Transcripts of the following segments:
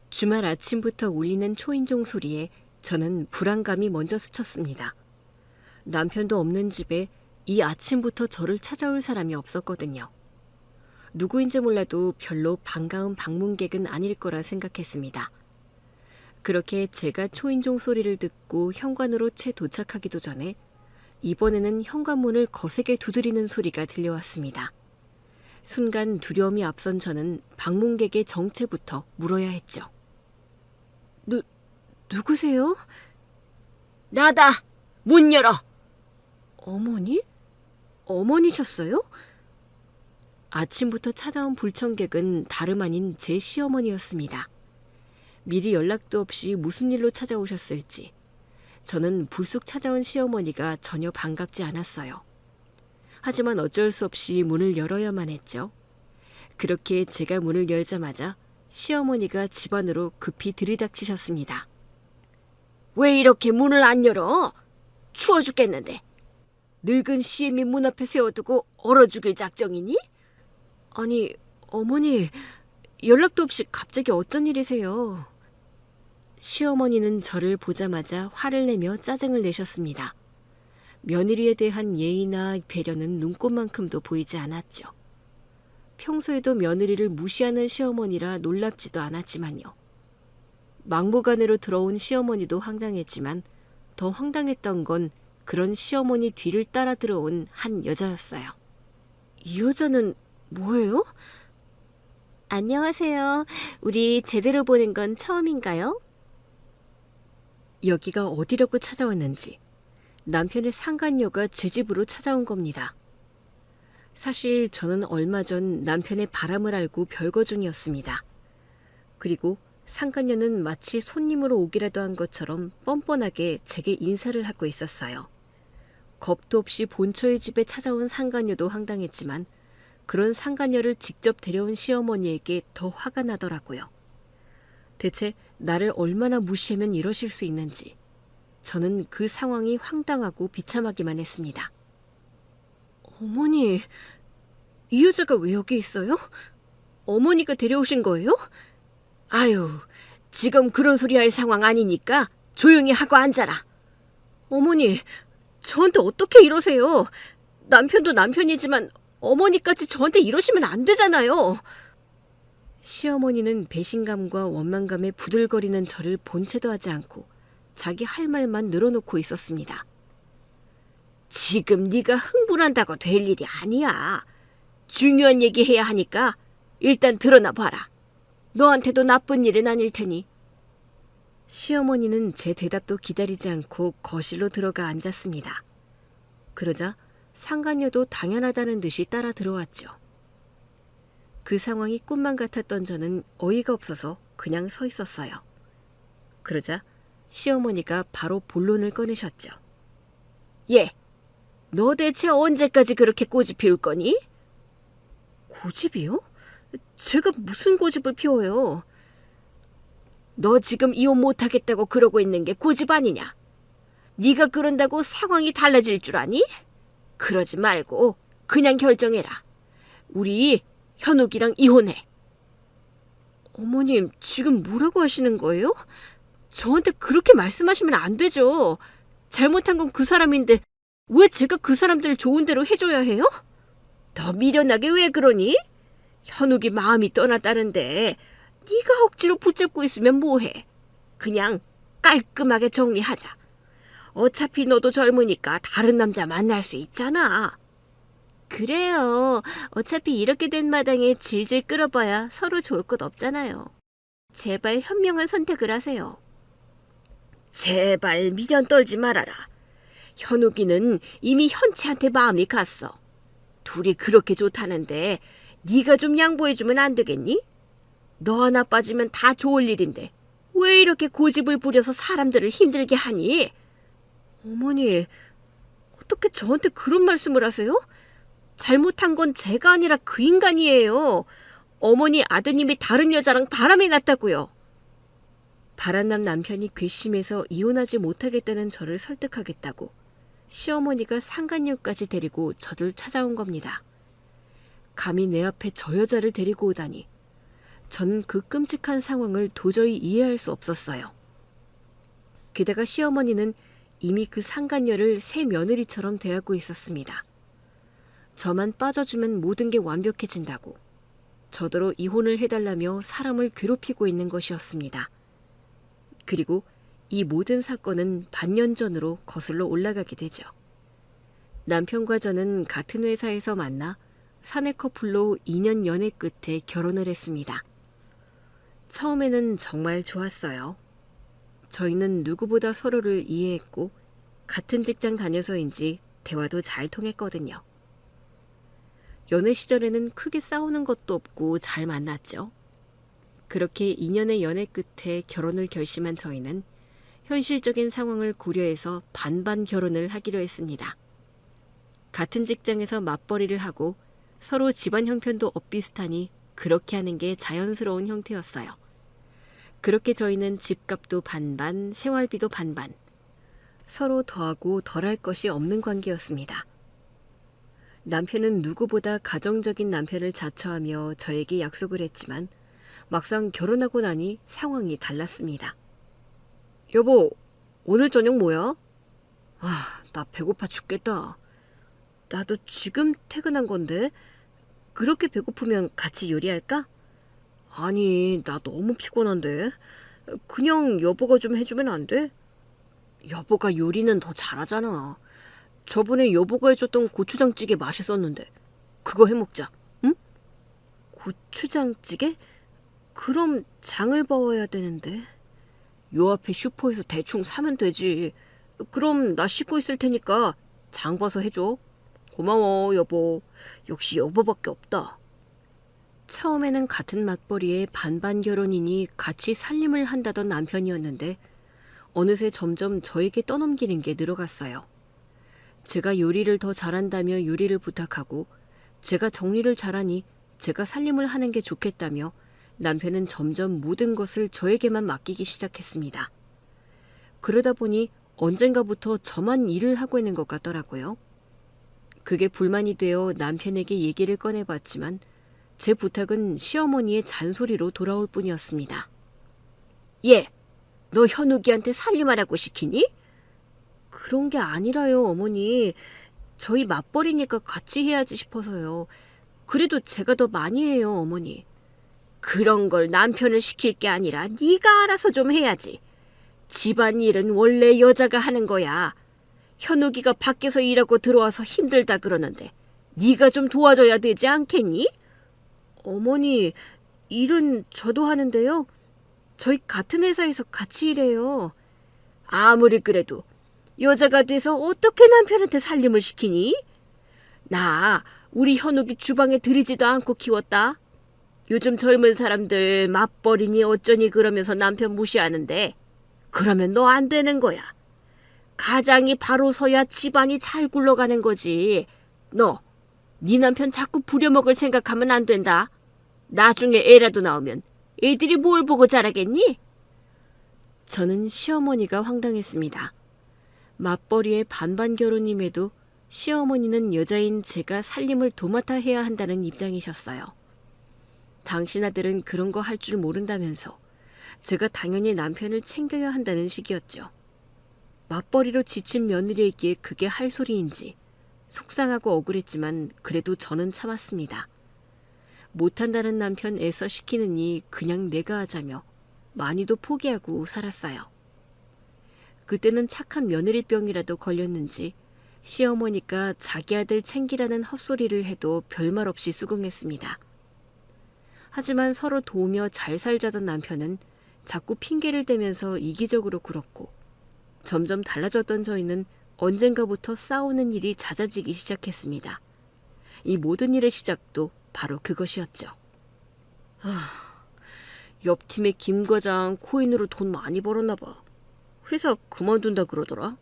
주말 아침부터 울리는 초인종 소리에 저는 불안감이 먼저 스쳤습니다. 남편도 없는 집에 이 아침부터 저를 찾아올 사람이 없었거든요. 누구인지 몰라도 별로 반가운 방문객은 아닐 거라 생각했습니다. 그렇게 제가 초인종 소리를 듣고 현관으로 채 도착하기도 전에 이번에는 현관문을 거세게 두드리는 소리가 들려왔습니다. 순간 두려움이 앞선 저는 방문객의 정체부터 물어야 했죠. 누구세요? 나다. 문 열어. 어머니? 어머니셨어요? 아침부터 찾아온 불청객은 다름 아닌 제 시어머니였습니다. 미리 연락도 없이 무슨 일로 찾아오셨을지 저는 불쑥 찾아온 시어머니가 전혀 반갑지 않았어요. 하지만 어쩔 수 없이 문을 열어야만 했죠. 그렇게 제가 문을 열자마자 시어머니가 집 안으로 급히 들이닥치셨습니다. 왜 이렇게 문을 안 열어? 추워 죽겠는데. 늙은 시엠이 문 앞에 세워두고 얼어 죽일 작정이니? 아니, 어머니, 연락도 없이 갑자기 어쩐 일이세요? 시어머니는 저를 보자마자 화를 내며 짜증을 내셨습니다. 며느리에 대한 예의나 배려는 눈꽃만큼도 보이지 않았죠. 평소에도 며느리를 무시하는 시어머니라 놀랍지도 않았지만요. 막무가내로 들어온 시어머니도 황당했지만 더 황당했던 건 그런 시어머니 뒤를 따라 들어온 한 여자였어요. 이 여자는 뭐예요? 안녕하세요. 우리 제대로 보는 건 처음인가요? 여기가 어디라고 찾아왔는지 남편의 상간녀가 제 집으로 찾아온 겁니다. 사실 저는 얼마 전 남편의 바람을 알고 별거 중이었습니다. 그리고 상간녀는 마치 손님으로 오기라도 한 것처럼 뻔뻔하게 제게 인사를 하고 있었어요. 겁도 없이 본처의 집에 찾아온 상간녀도 황당했지만 그런 상간녀를 직접 데려온 시어머니에게 더 화가 나더라고요. 대체 나를 얼마나 무시하면 이러실 수 있는지 저는 그 상황이 황당하고 비참하기만 했습니다. 어머니, 이 여자가 왜 여기 있어요? 어머니가 데려오신 거예요? 아유, 지금 그런 소리 할 상황 아니니까 조용히 하고 앉아라. 어머니, 저한테 어떻게 이러세요? 남편도 남편이지만 어머니까지 저한테 이러시면 안 되잖아요. 시어머니는 배신감과 원망감에 부들거리는 저를 본채도 하지 않고 자기 할 말만 늘어놓고 있었습니다. 지금 네가 흥분한다고 될 일이 아니야. 중요한 얘기 해야 하니까 일단 드러나 봐라. 너한테도 나쁜 일은 아닐 테니. 시어머니는 제 대답도 기다리지 않고 거실로 들어가 앉았습니다. 그러자 상간녀도 당연하다는 듯이 따라 들어왔죠. 그 상황이 꿈만 같았던 저는 어이가 없어서 그냥 서 있었어요. 그러자 시어머니가 바로 본론을 꺼내셨죠. 예, 너 대체 언제까지 그렇게 고집 피울 거니? 고집이요? 제가 무슨 고집을 피워요? 너 지금 이혼 못하겠다고 그러고 있는 게 고집 아니냐? 네가 그런다고 상황이 달라질 줄 아니? 그러지 말고 그냥 결정해라. 우리 현욱이랑 이혼해. 어머님, 지금 뭐라고 하시는 거예요? 저한테 그렇게 말씀하시면 안 되죠. 잘못한 건 그 사람인데 왜 제가 그 사람들 좋은 대로 해줘야 해요? 더 미련하게 왜 그러니? 현욱이 마음이 떠났다는데 네가 억지로 붙잡고 있으면 뭐해? 그냥 깔끔하게 정리하자. 어차피 너도 젊으니까 다른 남자 만날 수 있잖아. 그래요. 어차피 이렇게 된 마당에 질질 끌어봐야 서로 좋을 것 없잖아요. 제발 현명한 선택을 하세요. 제발 미련 떨지 말아라. 현욱이는 이미 현치한테 마음이 갔어. 둘이 그렇게 좋다는데 네가 좀 양보해주면 안 되겠니? 너 하나 빠지면 다 좋을 일인데 왜 이렇게 고집을 부려서 사람들을 힘들게 하니? 어머니, 어떻게 저한테 그런 말씀을 하세요? 잘못한 건 제가 아니라 그 인간이에요. 어머니 아드님이 다른 여자랑 바람이 났다고요. 바람난 남편이 괘씸해서 이혼하지 못하겠다는 저를 설득하겠다고 시어머니가 상간녀까지 데리고 저를 찾아온 겁니다. 감히 내 앞에 저 여자를 데리고 오다니. 전 그 끔찍한 상황을 도저히 이해할 수 없었어요. 게다가 시어머니는 이미 그 상간녀를 새 며느리처럼 대하고 있었습니다. 저만 빠져주면 모든 게 완벽해진다고 저더러 이혼을 해달라며 사람을 괴롭히고 있는 것이었습니다. 그리고 이 모든 사건은 반년 전으로 거슬러 올라가게 되죠. 남편과 저는 같은 회사에서 만나 사내 커플로 2년 연애 끝에 결혼을 했습니다. 처음에는 정말 좋았어요. 저희는 누구보다 서로를 이해했고 같은 직장 다녀서인지 대화도 잘 통했거든요. 연애 시절에는 크게 싸우는 것도 없고 잘 만났죠. 그렇게 2년의 연애 끝에 결혼을 결심한 저희는 현실적인 상황을 고려해서 반반 결혼을 하기로 했습니다. 같은 직장에서 맞벌이를 하고 서로 집안 형편도 엇비슷하니 그렇게 하는 게 자연스러운 형태였어요. 그렇게 저희는 집값도 반반, 생활비도 반반, 서로 더하고 덜할 것이 없는 관계였습니다. 남편은 누구보다 가정적인 남편을 자처하며 저에게 약속을 했지만 막상 결혼하고 나니 상황이 달랐습니다. 여보, 오늘 저녁 뭐야? 나 배고파 죽겠다. 나도 지금 퇴근한 건데 그렇게 배고프면 같이 요리할까? 아니, 나 너무 피곤한데. 그냥 여보가 좀 해주면 안 돼? 여보가 요리는 더 잘하잖아. 저번에 여보가 해줬던 고추장찌개 맛있었는데 그거 해먹자, 응? 고추장찌개? 그럼 장을 봐야 되는데. 요 앞에 슈퍼에서 대충 사면 되지. 그럼 나 씻고 있을 테니까 장 봐서 해줘. 고마워, 여보. 역시 여보밖에 없다. 처음에는 같은 맞벌이에 반반 결혼이니 같이 살림을 한다던 남편이었는데 어느새 점점 저에게 떠넘기는 게 늘어갔어요. 제가 요리를 더 잘한다며 요리를 부탁하고 제가 정리를 잘하니 제가 살림을 하는 게 좋겠다며 남편은 점점 모든 것을 저에게만 맡기기 시작했습니다. 그러다 보니 언젠가부터 저만 일을 하고 있는 것 같더라고요. 그게 불만이 되어 남편에게 얘기를 꺼내봤지만 제 부탁은 시어머니의 잔소리로 돌아올 뿐이었습니다. 얘, 너 현욱이한테 살림하라고 시키니? 그런 게 아니라요, 어머니. 저희 맞벌이니까 같이 해야지 싶어서요. 그래도 제가 더 많이 해요, 어머니. 그런 걸 남편을 시킬 게 아니라 네가 알아서 좀 해야지. 집안일은 원래 여자가 하는 거야. 현욱이가 밖에서 일하고 들어와서 힘들다 그러는데 네가 좀 도와줘야 되지 않겠니? 어머니, 일은 저도 하는데요. 저희 같은 회사에서 같이 일해요. 아무리 그래도 여자가 돼서 어떻게 남편한테 살림을 시키니? 나 우리 현욱이 주방에 들이지도 않고 키웠다. 요즘 젊은 사람들 맞벌이니 어쩌니 그러면서 남편 무시하는데 그러면 너 안 되는 거야. 가장이 바로 서야 집안이 잘 굴러가는 거지. 너, 네 남편 자꾸 부려먹을 생각하면 안 된다. 나중에 애라도 나오면 애들이 뭘 보고 자라겠니? 저는 시어머니가 황당했습니다. 맞벌이의 반반 결혼임에도 시어머니는 여자인 제가 살림을 도맡아 해야 한다는 입장이셨어요. 당신 아들은 그런 거 할 줄 모른다면서 제가 당연히 남편을 챙겨야 한다는 식이었죠. 맞벌이로 지친 며느리에게 그게 할 소리인지 속상하고 억울했지만 그래도 저는 참았습니다. 못한다는 남편 애써 시키느니 그냥 내가 하자며 많이도 포기하고 살았어요. 그때는 착한 며느리병이라도 걸렸는지 시어머니가 자기 아들 챙기라는 헛소리를 해도 별말 없이 수긍했습니다. 하지만 서로 도우며 잘 살자던 남편은 자꾸 핑계를 대면서 이기적으로 굴었고 점점 달라졌던 저희는 언젠가부터 싸우는 일이 잦아지기 시작했습니다. 이 모든 일의 시작도 바로 그것이었죠. 옆팀의 김 과장 코인으로 돈 많이 벌었나 봐. 회사 그만둔다 그러더라.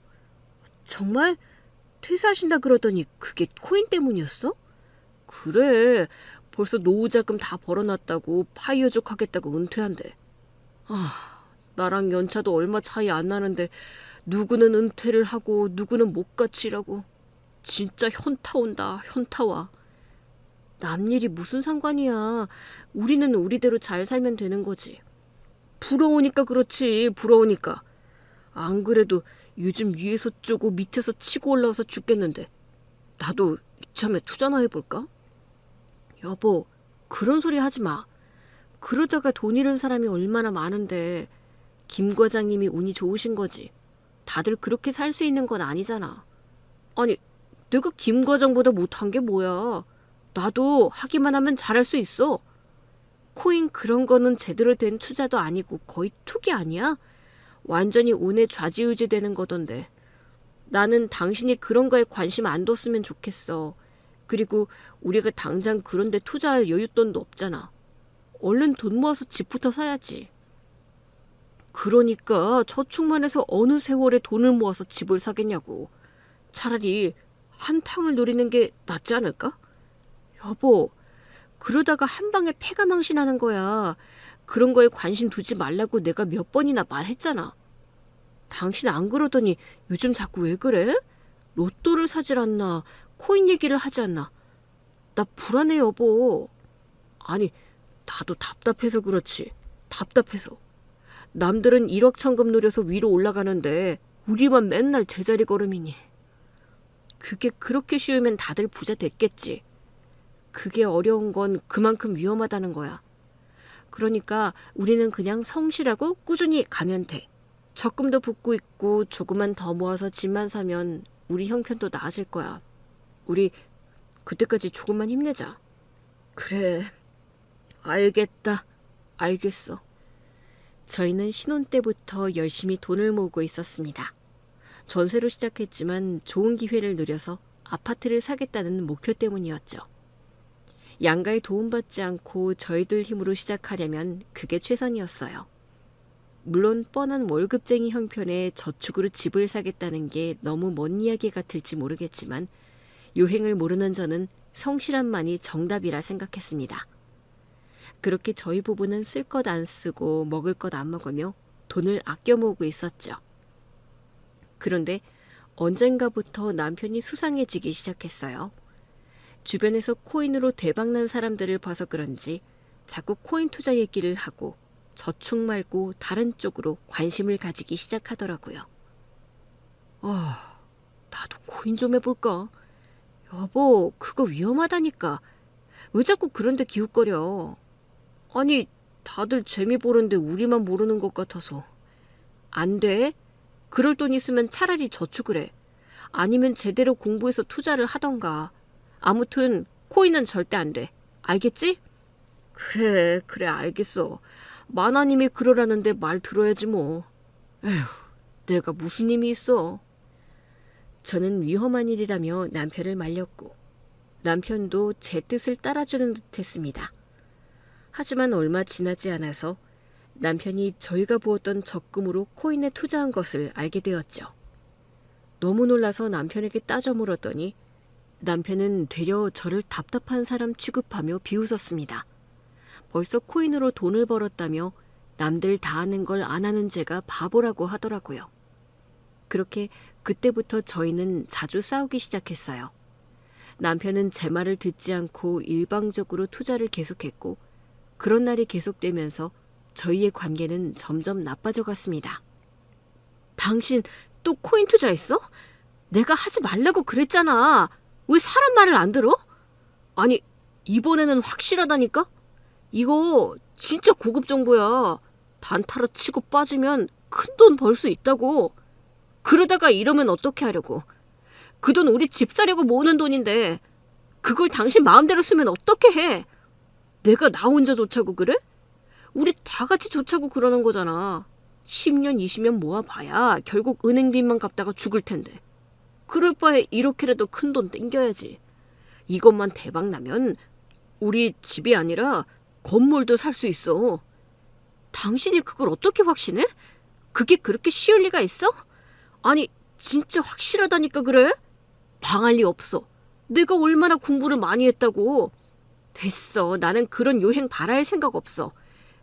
정말? 퇴사하신다 그러더니 그게 코인 때문이었어? 그래. 벌써 노후자금 다 벌어놨다고 파이어족 하겠다고 은퇴한대. 나랑 연차도 얼마 차이 안 나는데 누구는 은퇴를 하고 누구는 못 같이 일하고. 진짜 현타 온다, 현타 와. 남 일이 무슨 상관이야. 우리는 우리대로 잘 살면 되는 거지. 부러우니까 그렇지, 부러우니까. 안 그래도 요즘 위에서 쪼고 밑에서 치고 올라와서 죽겠는데 나도 이참에 투자나 해볼까? 여보, 그런 소리 하지 마. 그러다가 돈 잃은 사람이 얼마나 많은데. 김 과장님이 운이 좋으신 거지. 다들 그렇게 살 수 있는 건 아니잖아. 아니, 내가 김 과장보다 못한 게 뭐야. 나도 하기만 하면 잘할 수 있어. 코인 그런 거는 제대로 된 투자도 아니고 거의 투기 아니야? 완전히 운에 좌지우지 되는 거던데. 나는 당신이 그런 거에 관심 안 뒀으면 좋겠어. 그리고 우리가 당장 그런 데 투자할 여윳돈도 없잖아. 얼른 돈 모아서 집부터 사야지. 그러니까 저축만 해서 어느 세월에 돈을 모아서 집을 사겠냐고. 차라리 한탕을 노리는 게 낫지 않을까? 여보, 그러다가 한 방에 패가 망신하는 거야. 그런 거에 관심 두지 말라고 내가 몇 번이나 말했잖아. 당신 안 그러더니 요즘 자꾸 왜 그래? 로또를 사질 않나? 코인 얘기를 하지 않나? 나 불안해, 여보. 아니, 나도 답답해서 그렇지. 답답해서. 남들은 1억 천금 노려서 위로 올라가는데 우리만 맨날 제자리 걸음이니. 그게 그렇게 쉬우면 다들 부자 됐겠지. 그게 어려운 건 그만큼 위험하다는 거야. 그러니까 우리는 그냥 성실하고 꾸준히 가면 돼. 적금도 붓고 있고 조금만 더 모아서 집만 사면 우리 형편도 나아질 거야. 우리 그때까지 조금만 힘내자. 그래, 알겠다. 알겠어. 저희는 신혼 때부터 열심히 돈을 모으고 있었습니다. 전세로 시작했지만 좋은 기회를 누려서 아파트를 사겠다는 목표 때문이었죠. 양가의 도움받지 않고 저희들 힘으로 시작하려면 그게 최선이었어요. 물론 뻔한 월급쟁이 형편에 저축으로 집을 사겠다는 게 너무 먼 이야기 같을지 모르겠지만 요행을 모르는 저는 성실함만이 정답이라 생각했습니다. 그렇게 저희 부부는 쓸 것 안 쓰고 먹을 것 안 먹으며 돈을 아껴 모으고 있었죠. 그런데 언젠가부터 남편이 수상해지기 시작했어요. 주변에서 코인으로 대박난 사람들을 봐서 그런지 자꾸 코인 투자 얘기를 하고 저축 말고 다른 쪽으로 관심을 가지기 시작하더라고요. 나도 코인 좀 해볼까? 여보, 그거 위험하다니까. 왜 자꾸 그런데 기웃거려? 아니, 다들 재미 보는데 우리만 모르는 것 같아서. 안 돼? 그럴 돈 있으면 차라리 저축을 해. 아니면 제대로 공부해서 투자를 하던가. 아무튼 코인은 절대 안 돼. 알겠지? 그래, 알겠어. 마나님이 그러라는데 말 들어야지 뭐. 에휴, 내가 무슨 힘이 있어. 저는 위험한 일이라며 남편을 말렸고 남편도 제 뜻을 따라주는 듯 했습니다. 하지만 얼마 지나지 않아서 남편이 저희가 부었던 적금으로 코인에 투자한 것을 알게 되었죠. 너무 놀라서 남편에게 따져 물었더니 남편은 되려 저를 답답한 사람 취급하며 비웃었습니다. 벌써 코인으로 돈을 벌었다며 남들 다 하는 걸 안 하는 제가 바보라고 하더라고요. 그렇게 그때부터 저희는 자주 싸우기 시작했어요. 남편은 제 말을 듣지 않고 일방적으로 투자를 계속했고 그런 날이 계속되면서 저희의 관계는 점점 나빠져 갔습니다. 당신 또 코인 투자했어? 내가 하지 말라고 그랬잖아. 왜 사람 말을 안 들어? 아니, 이번에는 확실하다니까? 이거 진짜 고급 정보야. 단타로 치고 빠지면 큰 돈 벌 수 있다고. 그러다가 이러면 어떻게 하려고. 그 돈 우리 집 사려고 모으는 돈인데 그걸 당신 마음대로 쓰면 어떻게 해. 내가 나 혼자 좋자고 그래? 우리 다 같이 좋자고 그러는 거잖아. 10년 20년 모아봐야 결국 은행빚만 갚다가 죽을 텐데. 그럴 바에 이렇게라도 큰 돈 땡겨야지. 이것만 대박 나면 우리 집이 아니라 건물도 살 수 있어. 당신이 그걸 어떻게 확신해? 그게 그렇게 쉬울 리가 있어? 아니, 진짜 확실하다니까 그래? 방할 리 없어. 내가 얼마나 공부를 많이 했다고. 됐어. 나는 그런 요행 바랄 생각 없어.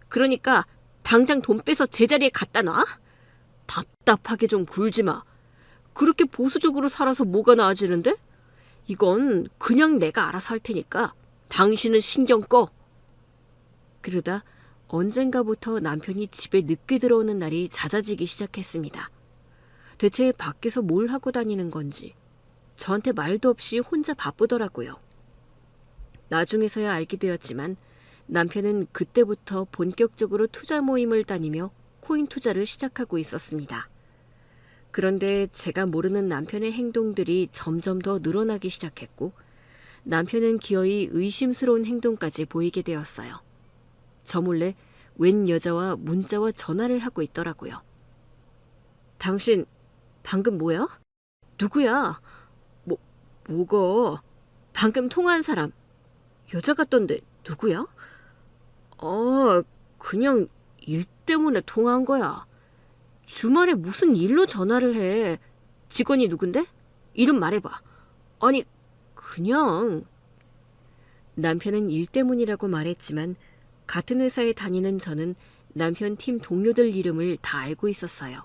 그러니까 당장 돈 빼서 제자리에 갖다 놔? 답답하게 좀 굴지 마. 그렇게 보수적으로 살아서 뭐가 나아지는데? 이건 그냥 내가 알아서 할 테니까 당신은 신경 꺼. 그러다 언젠가부터 남편이 집에 늦게 들어오는 날이 잦아지기 시작했습니다. 대체 밖에서 뭘 하고 다니는 건지 저한테 말도 없이 혼자 바쁘더라고요. 나중에서야 알게 되었지만 남편은 그때부터 본격적으로 투자 모임을 다니며 코인 투자를 시작하고 있었습니다. 그런데 제가 모르는 남편의 행동들이 점점 더 늘어나기 시작했고 남편은 기어이 의심스러운 행동까지 보이게 되었어요. 저 몰래 웬 여자와 문자와 전화를 하고 있더라고요. 당신 방금 뭐야? 누구야? 뭐가? 방금 통화한 사람 여자 같던데 누구야? 그냥 일 때문에 통화한 거야. 주말에 무슨 일로 전화를 해? 직원이 누군데? 이름 말해봐. 아니, 그냥. 남편은 일 때문이라고 말했지만 같은 회사에 다니는 저는 남편 팀 동료들 이름을 다 알고 있었어요.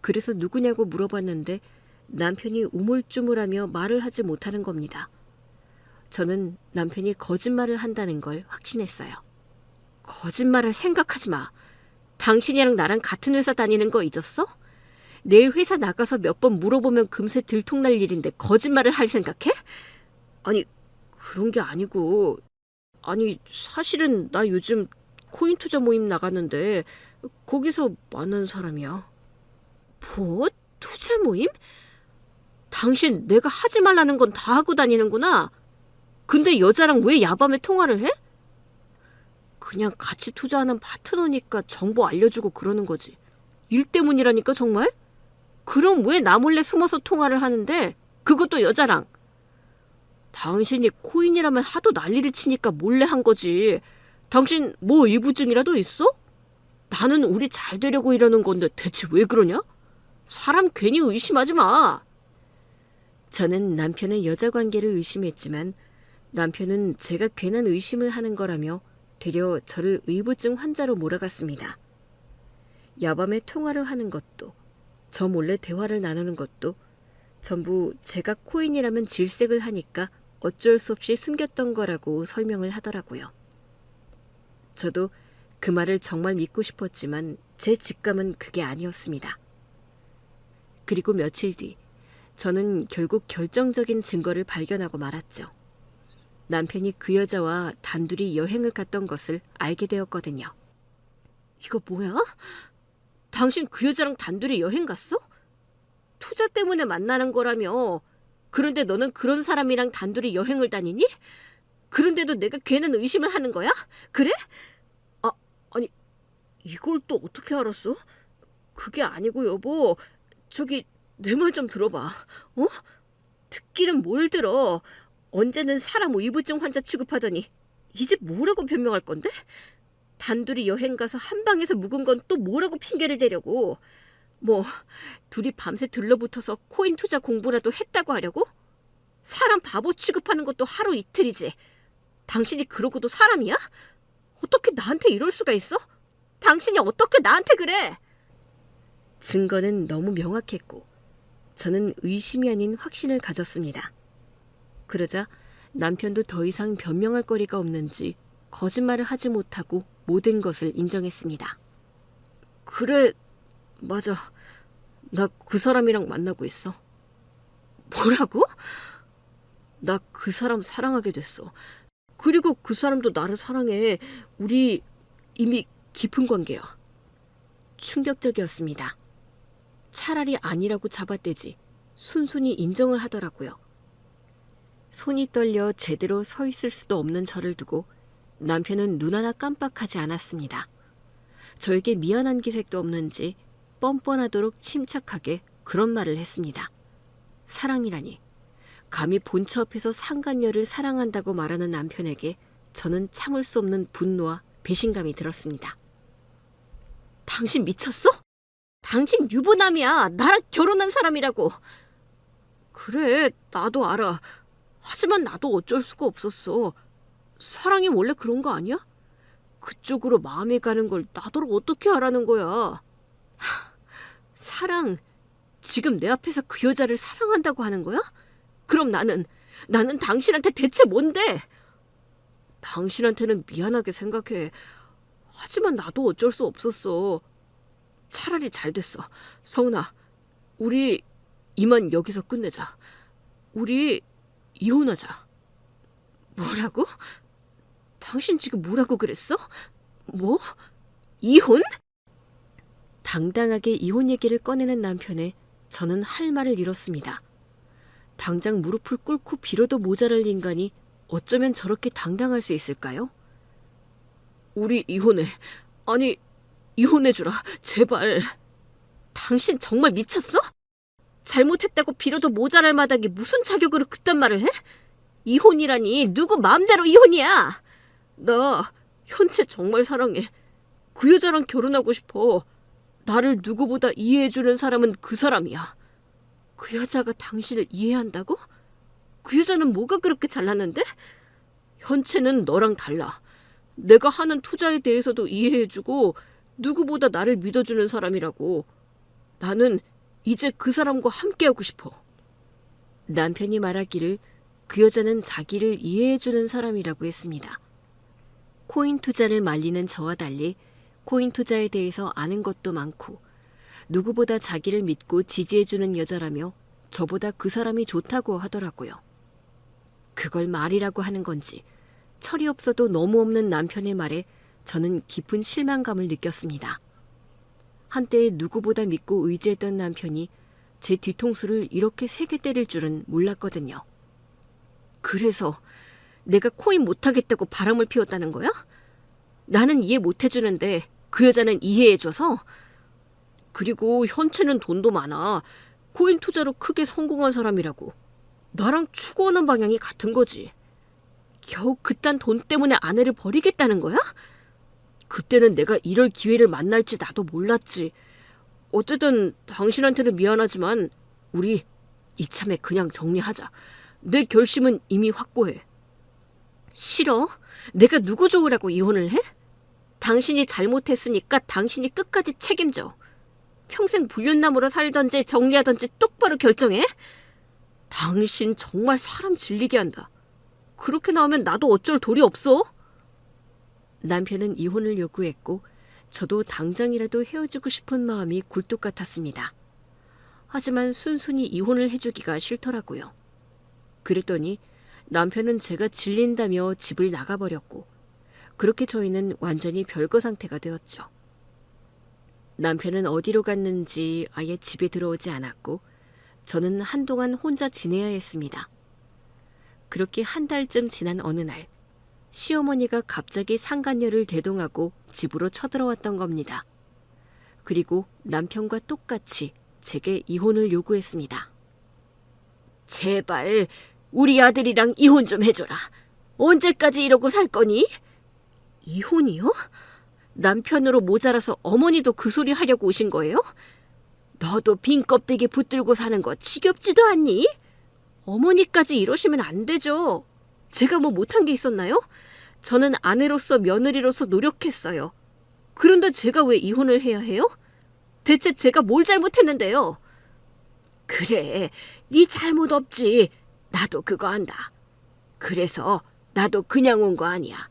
그래서 누구냐고 물어봤는데 남편이 우물쭈물하며 말을 하지 못하는 겁니다. 저는 남편이 거짓말을 한다는 걸 확신했어요. 거짓말을 생각하지 마. 당신이랑 나랑 같은 회사 다니는 거 잊었어? 내일 회사 나가서 몇 번 물어보면 금세 들통날 일인데 거짓말을 할 생각해? 아니, 그런 게 아니고. 아니, 사실은 나 요즘 코인 투자 모임 나갔는데 거기서 만난 사람이야. 뭐? 투자 모임? 당신 내가 하지 말라는 건 다 하고 다니는구나. 근데 여자랑 왜 야밤에 통화를 해? 그냥 같이 투자하는 파트너니까 정보 알려주고 그러는 거지. 일 때문이라니까 정말? 그럼 왜 나 몰래 숨어서 통화를 하는데? 그것도 여자랑. 당신이 코인이라면 하도 난리를 치니까 몰래 한 거지. 당신 뭐 의부증이라도 있어? 나는 우리 잘 되려고 이러는 건데 대체 왜 그러냐? 사람 괜히 의심하지 마. 저는 남편의 여자 관계를 의심했지만 남편은 제가 괜한 의심을 하는 거라며 되려 저를 의부증 환자로 몰아갔습니다. 야밤에 통화를 하는 것도 저 몰래 대화를 나누는 것도 전부 제가 코인이라면 질색을 하니까 어쩔 수 없이 숨겼던 거라고 설명을 하더라고요. 저도 그 말을 정말 믿고 싶었지만 제 직감은 그게 아니었습니다. 그리고 며칠 뒤 저는 결국 결정적인 증거를 발견하고 말았죠. 남편이 그 여자와 단둘이 여행을 갔던 것을 알게 되었거든요. 이거 뭐야? 당신 그 여자랑 단둘이 여행 갔어? 투자 때문에 만나는 거라며. 그런데 너는 그런 사람이랑 단둘이 여행을 다니니? 그런데도 내가 괜한 의심을 하는 거야? 그래? 아니, 이걸 또 어떻게 알았어? 그게 아니고 여보, 저기 내 말 좀 들어봐. 듣기는 뭘 들어. 언제는 사람 의부증 환자 취급하더니 이제 뭐라고 변명할 건데? 단둘이 여행 가서 한 방에서 묵은 건 또 뭐라고 핑계를 대려고. 뭐 둘이 밤새 들러붙어서 코인 투자 공부라도 했다고 하려고? 사람 바보 취급하는 것도 하루 이틀이지. 당신이 그러고도 사람이야? 어떻게 나한테 이럴 수가 있어? 당신이 어떻게 나한테 그래? 증거는 너무 명확했고 저는 의심이 아닌 확신을 가졌습니다. 그러자 남편도 더 이상 변명할 거리가 없는지 거짓말을 하지 못하고 모든 것을 인정했습니다. 그래, 맞아. 나 그 사람이랑 만나고 있어. 뭐라고? 나 그 사람 사랑하게 됐어. 그리고 그 사람도 나를 사랑해. 우리 이미 깊은 관계야. 충격적이었습니다. 차라리 아니라고 잡아떼지 순순히 인정을 하더라고요. 손이 떨려 제대로 서 있을 수도 없는 저를 두고 남편은 눈 하나 깜빡하지 않았습니다. 저에게 미안한 기색도 없는지 뻔뻔하도록 침착하게 그런 말을 했습니다. 사랑이라니. 감히 본처 앞에서 상간녀를 사랑한다고 말하는 남편에게 저는 참을 수 없는 분노와 배신감이 들었습니다. 당신 미쳤어? 당신 유부남이야. 나랑 결혼한 사람이라고. 그래, 나도 알아. 하지만 나도 어쩔 수가 없었어. 사랑이 원래 그런 거 아니야? 그쪽으로 마음이 가는 걸 나더러 어떻게 하라는 거야. 사랑, 지금 내 앞에서 그 여자를 사랑한다고 하는 거야? 그럼 나는 당신한테 대체 뭔데? 당신한테는 미안하게 생각해. 하지만 나도 어쩔 수 없었어. 차라리 잘 됐어. 성은아, 우리 이만 여기서 끝내자. 우리 이혼하자. 뭐라고? 당신 지금 뭐라고 그랬어? 뭐? 이혼? 당당하게 이혼 얘기를 꺼내는 남편에 저는 할 말을 잃었습니다. 당장 무릎을 꿇고 빌어도 모자랄 인간이 어쩌면 저렇게 당당할 수 있을까요? 우리 이혼해. 아니, 이혼해주라. 제발. 당신 정말 미쳤어? 잘못했다고 빌어도 모자랄 마당에 무슨 자격으로 그딴 말을 해? 이혼이라니 누구 마음대로 이혼이야. 나 현채 정말 사랑해. 그 여자랑 결혼하고 싶어. 나를 누구보다 이해해주는 사람은 그 사람이야. 그 여자가 당신을 이해한다고? 그 여자는 뭐가 그렇게 잘났는데? 현채는 너랑 달라. 내가 하는 투자에 대해서도 이해해주고 누구보다 나를 믿어주는 사람이라고. 나는 이제 그 사람과 함께하고 싶어. 남편이 말하기를 그 여자는 자기를 이해해주는 사람이라고 했습니다. 코인 투자를 말리는 저와 달리 코인 투자에 대해서 아는 것도 많고 누구보다 자기를 믿고 지지해주는 여자라며 저보다 그 사람이 좋다고 하더라고요. 그걸 말이라고 하는 건지 철이 없어도 너무 없는 남편의 말에 저는 깊은 실망감을 느꼈습니다. 한때 누구보다 믿고 의지했던 남편이 제 뒤통수를 이렇게 세게 때릴 줄은 몰랐거든요. 그래서 내가 코인 못하겠다고 바람을 피웠다는 거야? 나는 이해 못해주는데 그 여자는 이해해줘서? 그리고 현채는 돈도 많아. 코인 투자로 크게 성공한 사람이라고. 나랑 추구하는 방향이 같은 거지. 겨우 그딴 돈 때문에 아내를 버리겠다는 거야? 그때는 내가 이럴 기회를 만날지 나도 몰랐지. 어쨌든 당신한테는 미안하지만 우리 이참에 그냥 정리하자. 내 결심은 이미 확고해. 싫어? 내가 누구 좋으라고 이혼을 해? 당신이 잘못했으니까 당신이 끝까지 책임져. 평생 불륜남으로 살던지 정리하던지 똑바로 결정해. 당신 정말 사람 질리게 한다. 그렇게 나오면 나도 어쩔 도리 없어. 남편은 이혼을 요구했고 저도 당장이라도 헤어지고 싶은 마음이 굴뚝 같았습니다. 하지만 순순히 이혼을 해주기가 싫더라고요. 그랬더니 남편은 제가 질린다며 집을 나가버렸고 그렇게 저희는 완전히 별거 상태가 되었죠. 남편은 어디로 갔는지 아예 집에 들어오지 않았고 저는 한동안 혼자 지내야 했습니다. 그렇게 한 달쯤 지난 어느 날 시어머니가 갑자기 상간녀를 대동하고 집으로 쳐들어왔던 겁니다. 그리고 남편과 똑같이 제게 이혼을 요구했습니다. 제발 우리 아들이랑 이혼 좀 해줘라. 언제까지 이러고 살 거니? 이혼이요? 남편으로 모자라서 어머니도 그 소리 하려고 오신 거예요? 너도 빈 껍데기 붙들고 사는 거 지겹지도 않니? 어머니까지 이러시면 안 되죠. 제가 뭐 못한 게 있었나요? 저는 아내로서 며느리로서 노력했어요. 그런데 제가 왜 이혼을 해야 해요? 대체 제가 뭘 잘못했는데요? 그래, 네 잘못 없지. 나도 그거 안다. 그래서 나도 그냥 온 거 아니야.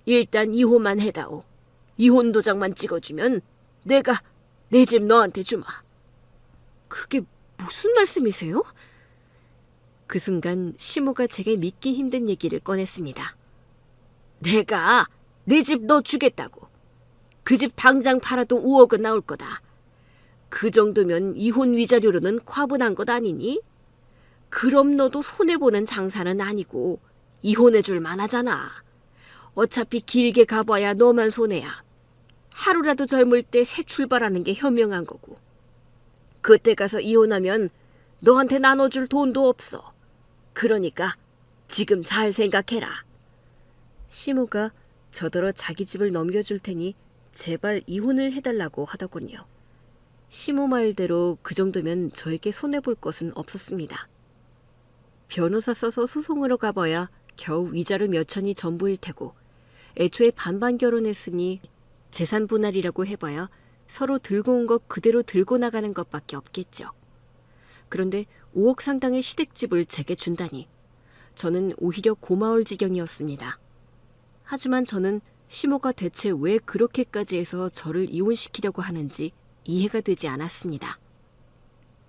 일단 이혼만 해다오. 이혼 도장만 찍어주면 내가 내 집 너한테 주마. 그게 무슨 말씀이세요? 그 순간 시모가 제게 믿기 힘든 얘기를 꺼냈습니다. 내가 내 집 너 주겠다고. 그 집 당장 팔아도 5억은 나올 거다. 그 정도면 이혼 위자료로는 과분한 것 아니니? 그럼 너도 손해보는 장사는 아니고 이혼해줄 만하잖아. 어차피 길게 가봐야 너만 손해야. 하루라도 젊을 때 새 출발하는 게 현명한 거고. 그때 가서 이혼하면 너한테 나눠줄 돈도 없어. 그러니까 지금 잘 생각해라. 시모가 저더러 자기 집을 넘겨줄 테니 제발 이혼을 해달라고 하더군요. 시모 말대로 그 정도면 저에게 손해볼 것은 없었습니다. 변호사 써서 소송으로 가봐야 겨우 위자료 몇 천이 전부일 테고 애초에 반반 결혼했으니 재산 분할이라고 해봐야 서로 들고 온 것 그대로 들고 나가는 것밖에 없겠죠. 그런데 5억 상당의 시댁집을 제게 준다니 저는 오히려 고마울 지경이었습니다. 하지만 저는 시모가 대체 왜 그렇게까지 해서 저를 이혼시키려고 하는지 이해가 되지 않았습니다.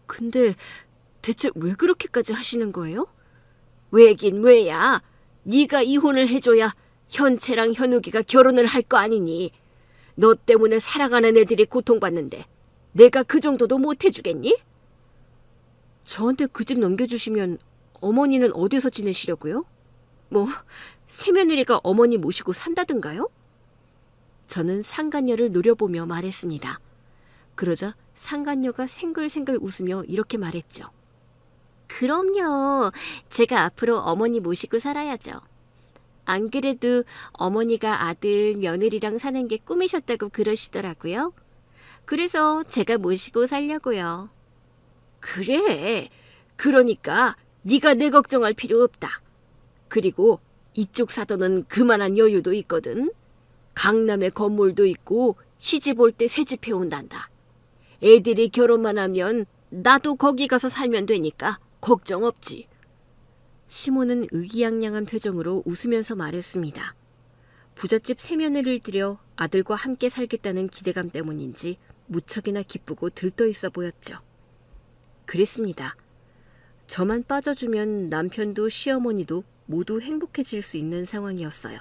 근데 대체 왜 그렇게까지 하시는 거예요? 왜긴 왜야. 네가 이혼을 해줘야 현채랑 현욱이가 결혼을 할 거 아니니. 너 때문에 살아가는 애들이 고통받는데 내가 그 정도도 못 해주겠니? 저한테 그 집 넘겨주시면 어머니는 어디서 지내시려고요? 뭐 새며느리가 어머니 모시고 산다든가요? 저는 상간녀를 노려보며 말했습니다. 그러자 상간녀가 생글생글 웃으며 이렇게 말했죠. 그럼요. 제가 앞으로 어머니 모시고 살아야죠. 안 그래도 어머니가 아들, 며느리랑 사는 게 꿈이셨다고 그러시더라고요. 그래서 제가 모시고 살려고요. 그래. 그러니까 네가 내 걱정할 필요 없다. 그리고 이쪽 사돈은 그만한 여유도 있거든. 강남에 건물도 있고 시집 올 때 새집 해온단다. 애들이 결혼만 하면 나도 거기 가서 살면 되니까 걱정 없지. 시모는 의기양양한 표정으로 웃으면서 말했습니다. 부잣집 새며느리를 들여 아들과 함께 살겠다는 기대감 때문인지 무척이나 기쁘고 들떠있어 보였죠. 그랬습니다. 저만 빠져주면 남편도 시어머니도 모두 행복해질 수 있는 상황이었어요.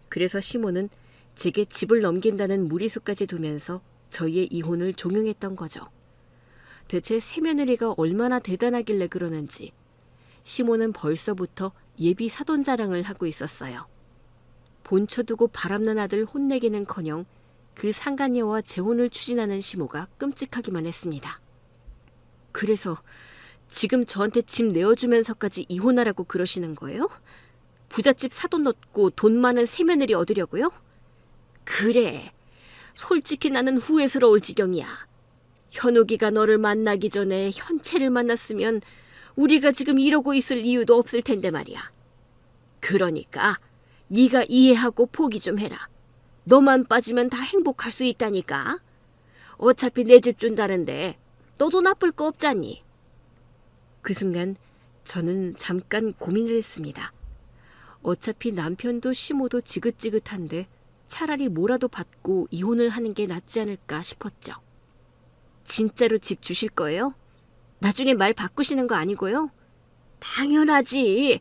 그래서 시모는 제게 집을 넘긴다는 무리수까지 두면서 저희의 이혼을 종용했던 거죠. 대체 새며느리가 얼마나 대단하길래 그러는지 시모는 벌써부터 예비 사돈 자랑을 하고 있었어요. 본처 두고 바람난 아들 혼내기는커녕 그 상간녀와 재혼을 추진하는 시모가 끔찍하기만 했습니다. 그래서 지금 저한테 집 내어주면서까지 이혼하라고 그러시는 거예요? 부잣집 사돈 넣고 돈 많은 새며느리 얻으려고요? 그래. 솔직히 나는 후회스러울 지경이야. 현욱이가 너를 만나기 전에 현채를 만났으면 우리가 지금 이러고 있을 이유도 없을 텐데 말이야. 그러니까 네가 이해하고 포기 좀 해라. 너만 빠지면 다 행복할 수 있다니까. 어차피 내 집 준다는데 너도 나쁠 거 없잖니. 그 순간 저는 잠깐 고민을 했습니다. 어차피 남편도 시모도 지긋지긋한데 차라리 뭐라도 받고 이혼을 하는 게 낫지 않을까 싶었죠. 진짜로 집 주실 거예요? 나중에 말 바꾸시는 거 아니고요? 당연하지.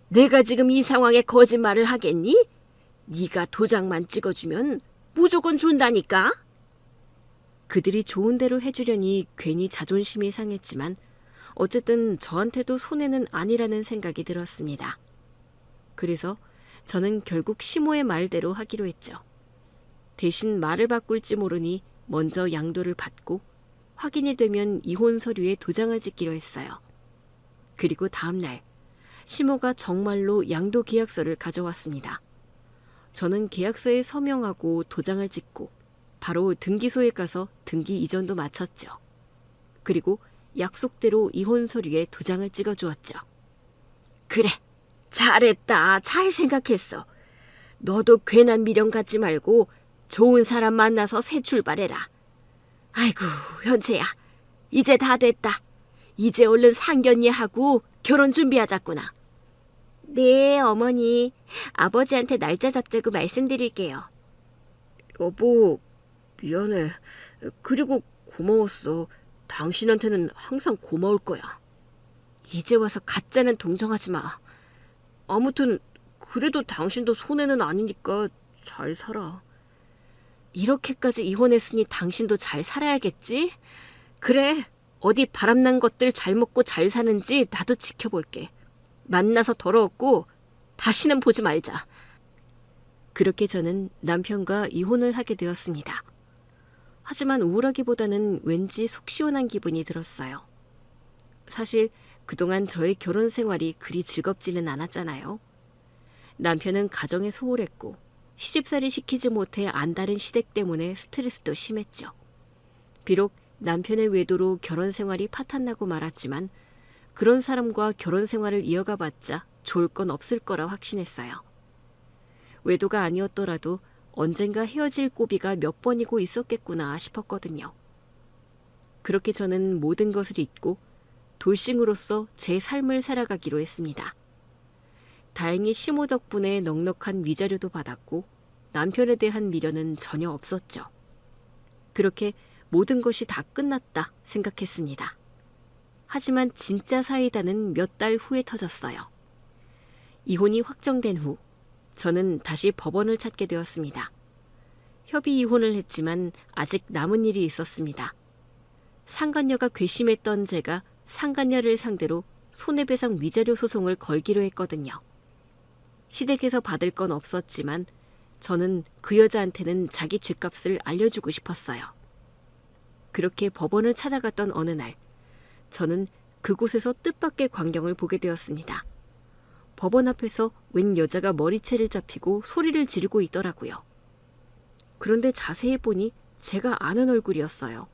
내가 지금 이 상황에 거짓말을 하겠니? 네가 도장만 찍어주면 무조건 준다니까. 그들이 좋은 대로 해주려니 괜히 자존심이 상했지만 어쨌든 저한테도 손해는 아니라는 생각이 들었습니다. 그래서 저는 결국 시모의 말대로 하기로 했죠. 대신 말을 바꿀지 모르니 먼저 양도를 받고 확인이 되면 이혼 서류에 도장을 찍기로 했어요. 그리고 다음 날 시모가 정말로 양도 계약서를 가져왔습니다. 저는 계약서에 서명하고 도장을 찍고 바로 등기소에 가서 등기 이전도 마쳤죠. 그리고 약속대로 이혼 서류에 도장을 찍어주었죠. 그래, 잘했다. 잘 생각했어. 너도 괜한 미련 갖지 말고 좋은 사람 만나서 새 출발해라. 아이고, 현채야. 이제 다 됐다. 이제 얼른 상견례하고 결혼 준비하자꾸나. 네, 어머니. 아버지한테 날짜 잡자고 말씀드릴게요. 여보, 미안해. 그리고 고마웠어. 당신한테는 항상 고마울 거야. 이제 와서 가짜는 동정하지 마. 아무튼 그래도 당신도 손해는 아니니까 잘 살아. 이렇게까지 이혼했으니 당신도 잘 살아야겠지? 그래, 어디 바람난 것들 잘 먹고 잘 사는지 나도 지켜볼게. 만나서 더러웠고 다시는 보지 말자. 그렇게 저는 남편과 이혼을 하게 되었습니다. 하지만 우울하기보다는 왠지 속 시원한 기분이 들었어요. 사실 그동안 저의 결혼 생활이 그리 즐겁지는 않았잖아요. 남편은 가정에 소홀했고 시집살이 시키지 못해 안다른 시댁 때문에 스트레스도 심했죠. 비록 남편의 외도로 결혼 생활이 파탄나고 말았지만 그런 사람과 결혼 생활을 이어가 봤자 좋을 건 없을 거라 확신했어요. 외도가 아니었더라도 언젠가 헤어질 고비가 몇 번이고 있었겠구나 싶었거든요. 그렇게 저는 모든 것을 잊고 돌싱으로서 제 삶을 살아가기로 했습니다. 다행히 시모 덕분에 넉넉한 위자료도 받았고 남편에 대한 미련은 전혀 없었죠. 그렇게 모든 것이 다 끝났다 생각했습니다. 하지만 진짜 사이다는 몇 달 후에 터졌어요. 이혼이 확정된 후 저는 다시 법원을 찾게 되었습니다. 협의 이혼을 했지만 아직 남은 일이 있었습니다. 상간녀가 괘씸했던 제가 상간녀를 상대로 손해배상 위자료 소송을 걸기로 했거든요. 시댁에서 받을 건 없었지만 저는 그 여자한테는 자기 죗값을 알려주고 싶었어요. 그렇게 법원을 찾아갔던 어느 날, 저는 그곳에서 뜻밖의 광경을 보게 되었습니다. 법원 앞에서 웬 여자가 머리채를 잡히고 소리를 지르고 있더라고요. 그런데 자세히 보니 제가 아는 얼굴이었어요.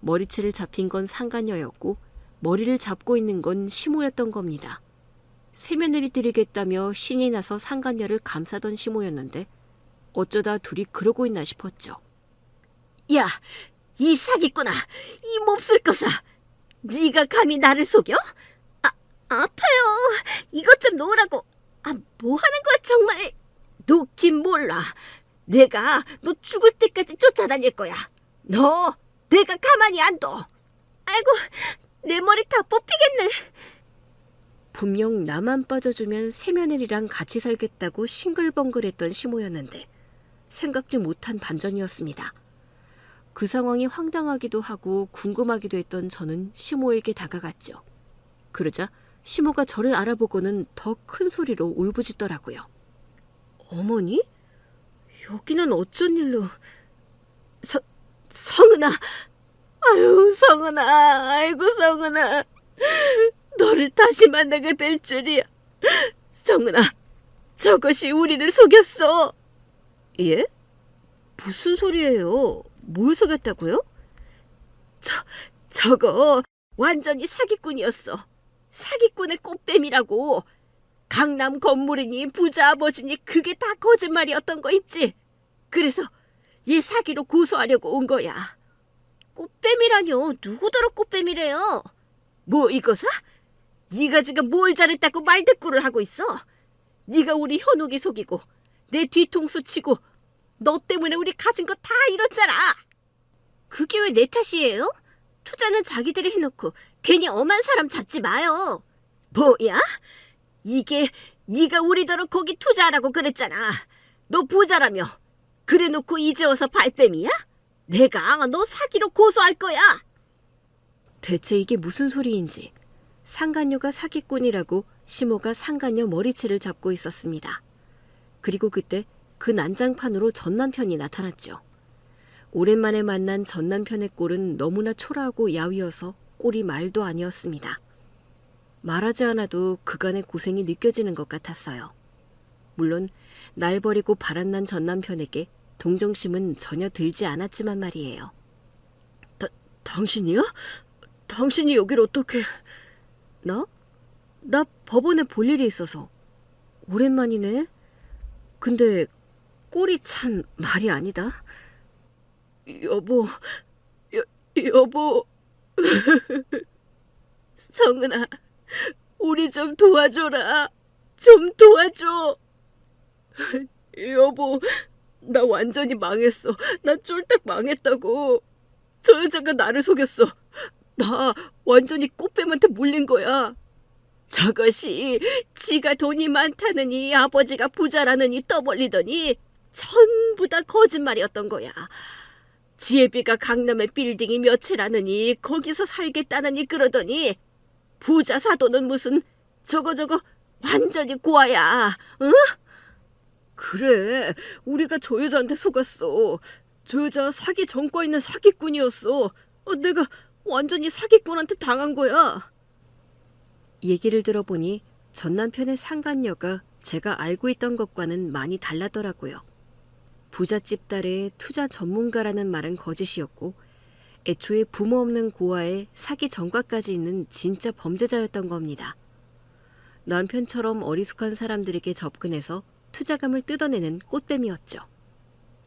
머리채를 잡힌 건 상간녀였고 머리를 잡고 있는 건 시모였던 겁니다. 세며느리 드리겠다며 신이 나서 상간녀를 감싸던 시모였는데 어쩌다 둘이 그러고 있나 싶었죠. 야, 이 사기꾼아, 이 몹쓸 것아. 네가 감히 나를 속여? 아파요. 이것 좀 놓으라고. 뭐 하는 거야 정말. 놓긴 몰라. 내가 너 죽을 때까지 쫓아다닐 거야. 너 내가 가만히 안 둬. 아이고, 내 머리 다 뽑히겠네. 분명 나만 빠져주면 세며느리랑 같이 살겠다고 싱글벙글했던 시모였는데 생각지 못한 반전이었습니다. 그 상황이 황당하기도 하고 궁금하기도 했던 저는 시모에게 다가갔죠. 그러자 시모가 저를 알아보고는 더 큰 소리로 울부짖더라고요. 어머니? 여기는 어쩐 일로... 성은아. 아유, 성은아. 아이고, 성은아. 너를 다시 만나게 될 줄이야. 성은아, 저것이 우리를 속였어. 예? 무슨 소리예요? 뭘 속였다고요? 저거 완전히 사기꾼이었어. 사기꾼의 꽃뱀이라고. 강남 건물이니 부자 아버지니 그게 다 거짓말이었던 거 있지. 그래서 얘 사기로 고소하려고 온 거야. 꽃뱀이라뇨. 누구더러 꽃뱀이래요. 뭐 이거사? 네가 지금 뭘 잘했다고 말대꾸를 하고 있어? 네가 우리 현욱이 속이고 내 뒤통수 치고 너 때문에 우리 가진 거 다 잃었잖아. 그게 왜 내 탓이에요? 투자는 자기들이 해놓고 괜히 엄한 사람 잡지 마요. 뭐야? 이게 네가 우리더러 거기 투자하라고 그랬잖아. 너 부자라며. 그래놓고 이제 와서 발뺌이야? 내가 너 사기로 고소할 거야. 대체 이게 무슨 소리인지 상간녀가 사기꾼이라고 시모가 상간녀 머리채를 잡고 있었습니다. 그리고 그때 그 난장판으로 전남편이 나타났죠. 오랜만에 만난 전남편의 꼴은 너무나 초라하고 야위어서 꼴이 말도 아니었습니다. 말하지 않아도 그간의 고생이 느껴지는 것 같았어요. 물론 날 버리고 바람난 전남편에게 동정심은 전혀 들지 않았지만 말이에요. 당신이야? 당신이 여길 어떻게... 나? 나 법원에 볼 일이 있어서. 오랜만이네. 근데 꼴이 참 말이 아니다. 여보, 여보. 성은아, 우리 좀 도와줘라. 좀 도와줘. 여보, 나 완전히 망했어. 나 쫄딱 망했다고. 저 여자가 나를 속였어. 나 완전히 꽃뱀한테 물린 거야. 저것이 지가 돈이 많다느니 아버지가 부자라느니 떠벌리더니 전부 다 거짓말이었던 거야. 지혜비가 강남에 빌딩이 몇 채라느니 거기서 살겠다느니 그러더니 부자 사돈은 무슨 저거 완전히 고아야. 응? 그래, 우리가 저 여자한테 속았어. 저 여자 사기 전과 있는 사기꾼이었어. 내가 완전히 사기꾼한테 당한 거야. 얘기를 들어보니 전 남편의 상간녀가 제가 알고 있던 것과는 많이 달라더라고요. 부잣집 딸의 투자 전문가라는 말은 거짓이었고 애초에 부모 없는 고아에 사기 전과까지 있는 진짜 범죄자였던 겁니다. 남편처럼 어리숙한 사람들에게 접근해서 투자감을 뜯어내는 꽃뱀이었죠.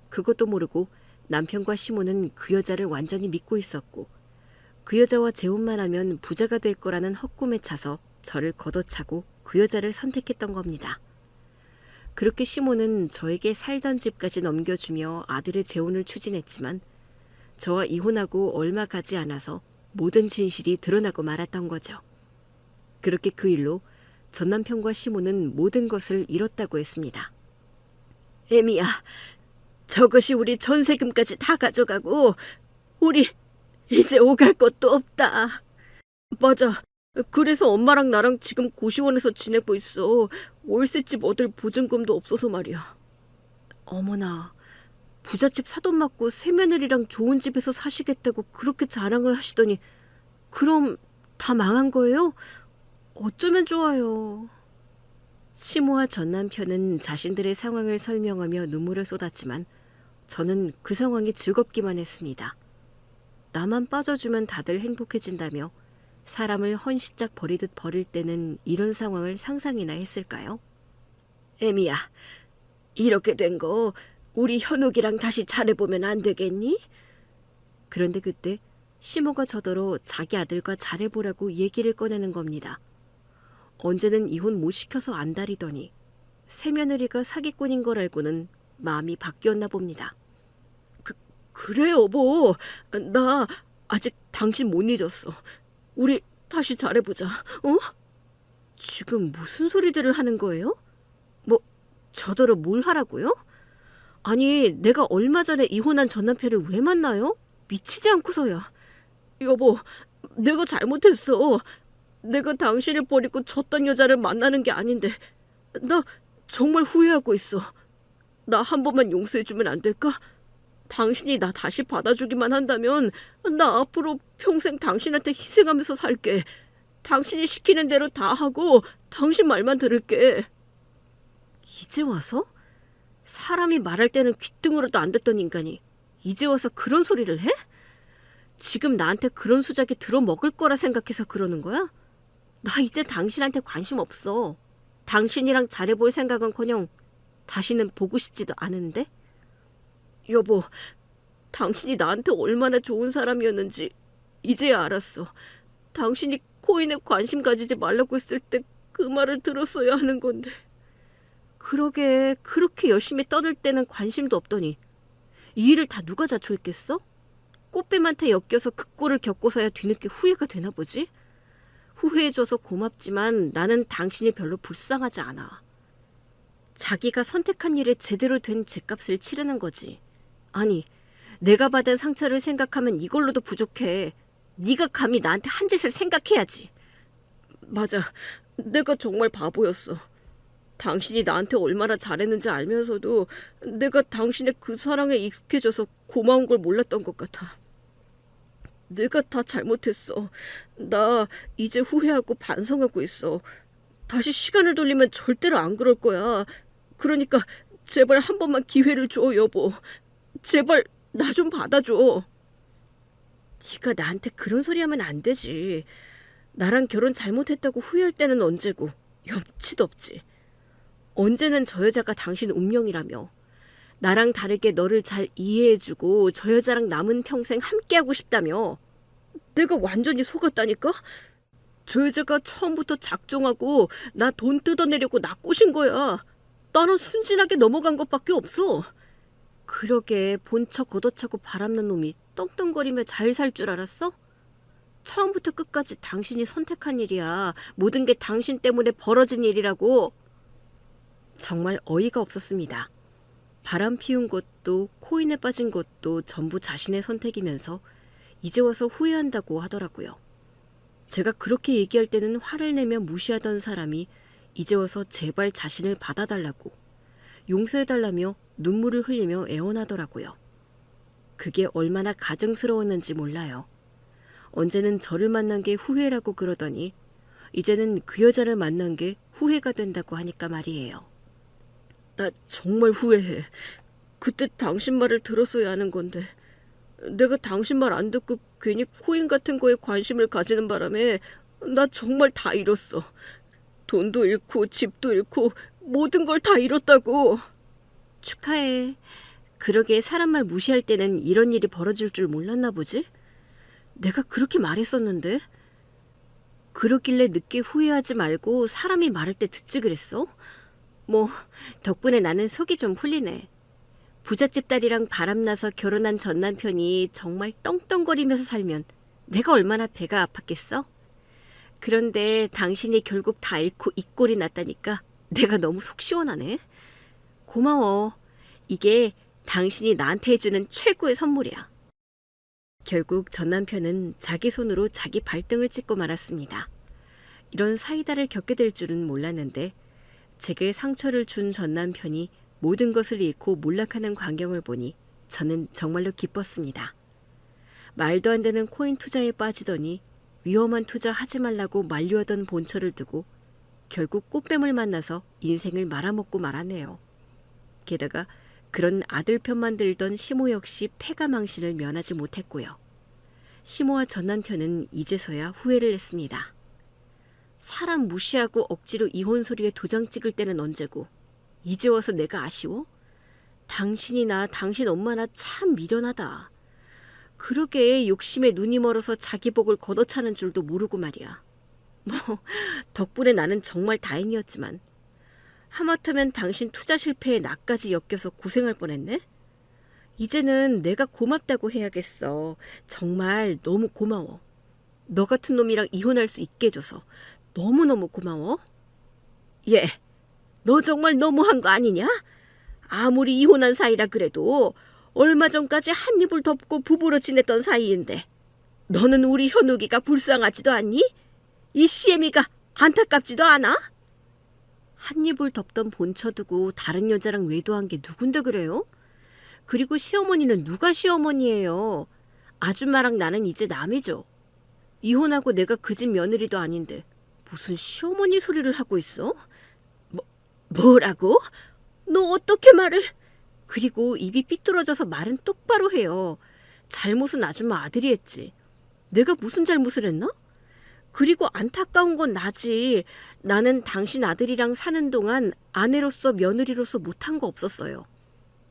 그것도 모르고 남편과 시모는 그 여자를 완전히 믿고 있었고 그 여자와 재혼만 하면 부자가 될 거라는 헛꿈에 차서 저를 걷어차고 그 여자를 선택했던 겁니다. 그렇게 시몬은 저에게 살던 집까지 넘겨주며 아들의 재혼을 추진했지만 저와 이혼하고 얼마 가지 않아서 모든 진실이 드러나고 말았던 거죠. 그렇게 그 일로 전 남편과 시몬은 모든 것을 잃었다고 했습니다. 애미야, 저것이 우리 전세금까지 다 가져가고 우리 이제 오갈 것도 없다. 맞아. 그래서 엄마랑 나랑 지금 고시원에서 지내고 있어. 월세집 얻을 보증금도 없어서 말이야. 어머나, 부잣집 사돈 맞고 새며느리랑 좋은 집에서 사시겠다고 그렇게 자랑을 하시더니 그럼 다 망한 거예요? 어쩌면 좋아요. 시모와 전 남편은 자신들의 상황을 설명하며 눈물을 쏟았지만 저는 그 상황이 즐겁기만 했습니다. 나만 빠져주면 다들 행복해진다며 사람을 헌시짝 버리듯 버릴 때는 이런 상황을 상상이나 했을까요? 애미야, 이렇게 된 거 우리 현욱이랑 다시 잘해보면 안 되겠니? 그런데 그때 시모가 저더러 자기 아들과 잘해보라고 얘기를 꺼내는 겁니다. 언제는 이혼 못 시켜서 안달이더니 새며느리가 사기꾼인 걸 알고는 마음이 바뀌었나 봅니다. 그래 여보, 나 아직 당신 못 잊었어. 우리 다시 잘해보자. 어? 지금 무슨 소리들을 하는 거예요? 뭐 저더러 뭘 하라고요? 아니 내가 얼마 전에 이혼한 전 남편을 왜 만나요? 미치지 않고서야. 여보, 내가 잘못했어. 내가 당신을 버리고 졌던 여자를 만나는 게 아닌데 나 정말 후회하고 있어. 나 한 번만 용서해주면 안 될까? 당신이 나 다시 받아주기만 한다면 나 앞으로 평생 당신한테 희생하면서 살게. 당신이 시키는 대로 다 하고 당신 말만 들을게. 이제 와서? 사람이 말할 때는 귓등으로도 안 듣던 인간이 이제 와서 그런 소리를 해? 지금 나한테 그런 수작이 들어먹을 거라 생각해서 그러는 거야? 나 이제 당신한테 관심 없어. 당신이랑 잘해볼 생각은커녕 다시는 보고 싶지도 않은데? 여보, 당신이 나한테 얼마나 좋은 사람이었는지 이제야 알았어. 당신이 코인에 관심 가지지 말라고 했을 때 그 말을 들었어야 하는 건데. 그러게 그렇게 열심히 떠들 때는 관심도 없더니 이 일을 다 누가 자초했겠어? 꽃뱀한테 엮여서 그 꼴을 겪고서야 뒤늦게 후회가 되나 보지? 후회해줘서 고맙지만 나는 당신이 별로 불쌍하지 않아. 자기가 선택한 일에 제대로 된 죗값을 치르는 거지. 아니, 내가 받은 상처를 생각하면 이걸로도 부족해. 네가 감히 나한테 한 짓을 생각해야지. 맞아, 내가 정말 바보였어. 당신이 나한테 얼마나 잘했는지 알면서도 내가 당신의 그 사랑에 익숙해져서 고마운 걸 몰랐던 것 같아. 내가 다 잘못했어. 나 이제 후회하고 반성하고 있어. 다시 시간을 돌리면 절대로 안 그럴 거야. 그러니까 제발 한 번만 기회를 줘, 여보. 제발 나 좀 받아줘. 네가 나한테 그런 소리 하면 안 되지. 나랑 결혼 잘못했다고 후회할 때는 언제고 염치도 없지. 언제는 저 여자가 당신 운명이라며. 나랑 다르게 너를 잘 이해해주고 저 여자랑 남은 평생 함께하고 싶다며. 내가 완전히 속았다니까? 저 여자가 처음부터 작정하고 나 돈 뜯어내려고 나 꼬신 거야. 나는 순진하게 넘어간 것밖에 없어. 그러게 본척 걷어차고 바람난 놈이 떵떵거리며 잘 살 줄 알았어? 처음부터 끝까지 당신이 선택한 일이야. 모든 게 당신 때문에 벌어진 일이라고. 정말 어이가 없었습니다. 바람 피운 것도 코인에 빠진 것도 전부 자신의 선택이면서 이제 와서 후회한다고 하더라고요. 제가 그렇게 얘기할 때는 화를 내며 무시하던 사람이 이제 와서 제발 자신을 받아달라고 용서해달라며 눈물을 흘리며 애원하더라고요. 그게 얼마나 가증스러웠는지 몰라요. 언제는 저를 만난 게 후회라고 그러더니 이제는 그 여자를 만난 게 후회가 된다고 하니까 말이에요. 나 정말 후회해. 그때 당신 말을 들었어야 하는 건데 내가 당신 말 안 듣고 괜히 코인 같은 거에 관심을 가지는 바람에 나 정말 다 잃었어. 돈도 잃고 집도 잃고 모든 걸 다 잃었다고. 축하해. 그러게 사람 말 무시할 때는 이런 일이 벌어질 줄 몰랐나 보지? 내가 그렇게 말했었는데. 그러길래 늦게 후회하지 말고 사람이 말할 때 듣지 그랬어? 뭐 덕분에 나는 속이 좀 풀리네. 부잣집 딸이랑 바람나서 결혼한 전 남편이 정말 떵떵거리면서 살면 내가 얼마나 배가 아팠겠어? 그런데 당신이 결국 다 잃고 이 꼴이 났다니까 내가 너무 속 시원하네. 고마워. 이게 당신이 나한테 해주는 최고의 선물이야. 결국 전 남편은 자기 손으로 자기 발등을 찍고 말았습니다. 이런 사이다를 겪게 될 줄은 몰랐는데 제게 상처를 준 전 남편이 모든 것을 잃고 몰락하는 광경을 보니 저는 정말로 기뻤습니다. 말도 안 되는 코인 투자에 빠지더니 위험한 투자 하지 말라고 만류하던 본처를 두고 결국 꽃뱀을 만나서 인생을 말아먹고 말았네요. 게다가 그런 아들 편만 들던 시모 역시 패가 망신을 면하지 못했고요. 시모와 전 남편은 이제서야 후회를 했습니다. 사람 무시하고 억지로 이혼 소리에 도장 찍을 때는 언제고 이제 와서 내가 아쉬워? 당신이나 당신 엄마나 참 미련하다. 그러게 욕심에 눈이 멀어서 자기 복을 걷어차는 줄도 모르고 말이야. 뭐 덕분에 나는 정말 다행이었지만 하마터면 당신 투자 실패에 나까지 엮여서 고생할 뻔했네? 이제는 내가 고맙다고 해야겠어. 정말 너무 고마워. 너 같은 놈이랑 이혼할 수 있게 해줘서 너무너무 고마워. 얘, 너 정말 너무한 거 아니냐? 아무리 이혼한 사이라 그래도 얼마 전까지 한 입을 덮고 부부로 지냈던 사이인데 너는 우리 현욱이가 불쌍하지도 않니? 이 시애미가 안타깝지도 않아? 한 입을 덮던 본처 두고 다른 여자랑 외도한 게 누군데 그래요? 그리고 시어머니는 누가 시어머니예요? 아줌마랑 나는 이제 남이죠. 이혼하고 내가 그 집 며느리도 아닌데 무슨 시어머니 소리를 하고 있어? 뭐라고? 너 어떻게 말을? 그리고 입이 삐뚤어져서 말은 똑바로 해요. 잘못은 아줌마 아들이 했지. 내가 무슨 잘못을 했나? 그리고 안타까운 건 나지. 나는 당신 아들이랑 사는 동안 아내로서 며느리로서 못한 거 없었어요.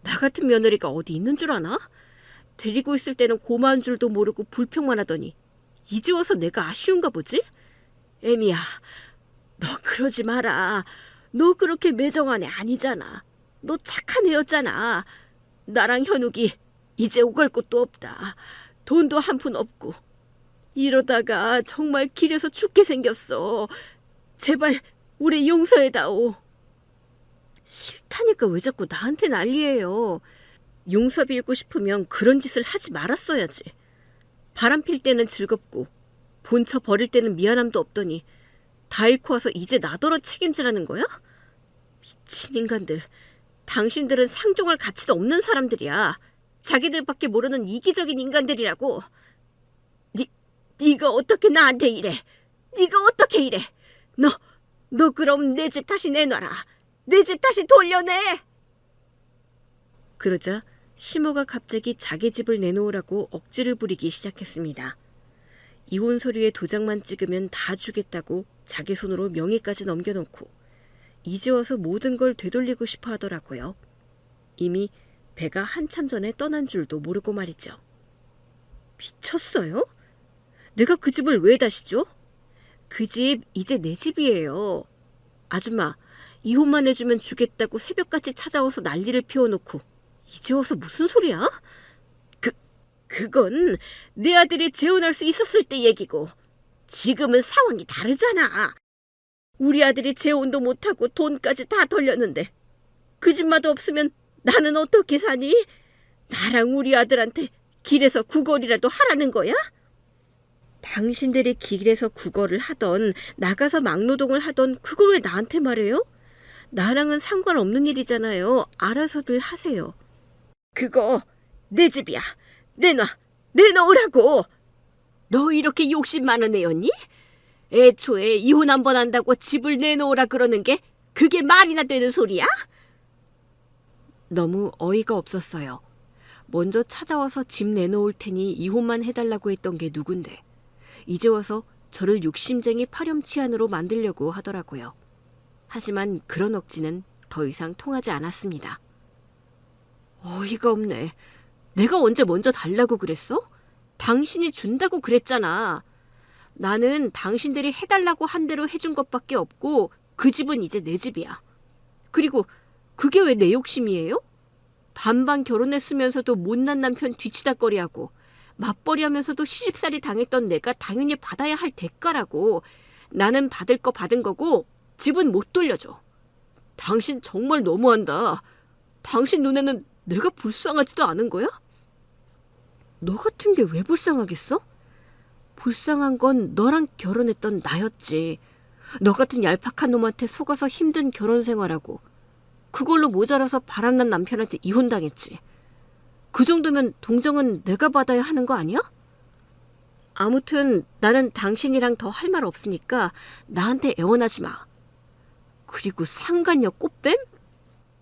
나 같은 며느리가 어디 있는 줄 아나? 데리고 있을 때는 고마운 줄도 모르고 불평만 하더니 이제 와서 내가 아쉬운가 보지? 애미야, 너 그러지 마라. 너 그렇게 매정한 애 아니잖아. 너 착한 애였잖아. 나랑 현욱이 이제 오갈 곳도 없다. 돈도 한 푼 없고. 이러다가 정말 길에서 죽게 생겼어. 제발 우리 용서해다오. 싫다니까 왜 자꾸 나한테 난리예요. 용서 빌고 싶으면 그런 짓을 하지 말았어야지. 바람 필 때는 즐겁고 본처 버릴 때는 미안함도 없더니 다 잃고 와서 이제 나더러 책임지라는 거야? 미친 인간들. 당신들은 상종할 가치도 없는 사람들이야. 자기들밖에 모르는 이기적인 인간들이라고. 네가 어떻게 나한테 이래? 네가 어떻게 이래? 너 그럼 내 집 다시 내놔라. 내 집 다시 돌려내. 그러자 시모가 갑자기 자기 집을 내놓으라고 억지를 부리기 시작했습니다. 이혼 서류에 도장만 찍으면 다 주겠다고 자기 손으로 명의까지 넘겨놓고 이제 와서 모든 걸 되돌리고 싶어 하더라고요. 이미 배가 한참 전에 떠난 줄도 모르고 말이죠. 미쳤어요? 내가 그 집을 왜 다시 줘? 그 집 이제 내 집이에요. 아줌마, 이혼만 해주면 주겠다고 새벽같이 찾아와서 난리를 피워놓고 이제 와서 무슨 소리야? 그건 내 아들이 재혼할 수 있었을 때 얘기고 지금은 상황이 다르잖아. 우리 아들이 재혼도 못하고 돈까지 다 돌렸는데 그 집마다 없으면 나는 어떻게 사니? 나랑 우리 아들한테 길에서 구걸이라도 하라는 거야? 당신들이 길에서 구걸을 하던 나가서 막노동을 하던 그걸 왜 나한테 말해요? 나랑은 상관없는 일이잖아요. 알아서들 하세요. 그거 내 집이야. 내놓으라고. 너 이렇게 욕심 많은 애였니? 애초에 이혼 한 번 한다고 집을 내놓으라 그러는 게 그게 말이나 되는 소리야? 너무 어이가 없었어요. 먼저 찾아와서 집 내놓을 테니 이혼만 해달라고 했던 게 누군데 이제 와서 저를 욕심쟁이 파렴치한으로 만들려고 하더라고요. 하지만 그런 억지는 더 이상 통하지 않았습니다. 어이가 없네. 내가 언제 먼저 달라고 그랬어? 당신이 준다고 그랬잖아. 나는 당신들이 해달라고 한 대로 해준 것밖에 없고 그 집은 이제 내 집이야. 그리고 그게 왜 내 욕심이에요? 반반 결혼했으면서도 못난 남편 뒤치다꺼리하고 맞벌이하면서도 시집살이 당했던 내가 당연히 받아야 할 대가라고. 나는 받을 거 받은 거고 집은 못 돌려줘. 당신 정말 너무한다. 당신 눈에는 내가 불쌍하지도 않은 거야? 너 같은 게 왜 불쌍하겠어? 불쌍한 건 너랑 결혼했던 나였지. 너 같은 얄팍한 놈한테 속아서 힘든 결혼 생활하고 그걸로 모자라서 바람난 남편한테 이혼당했지. 그 정도면 동정은 내가 받아야 하는 거 아니야? 아무튼 나는 당신이랑 더 할 말 없으니까 나한테 애원하지 마. 그리고 상간녀 꽃뱀?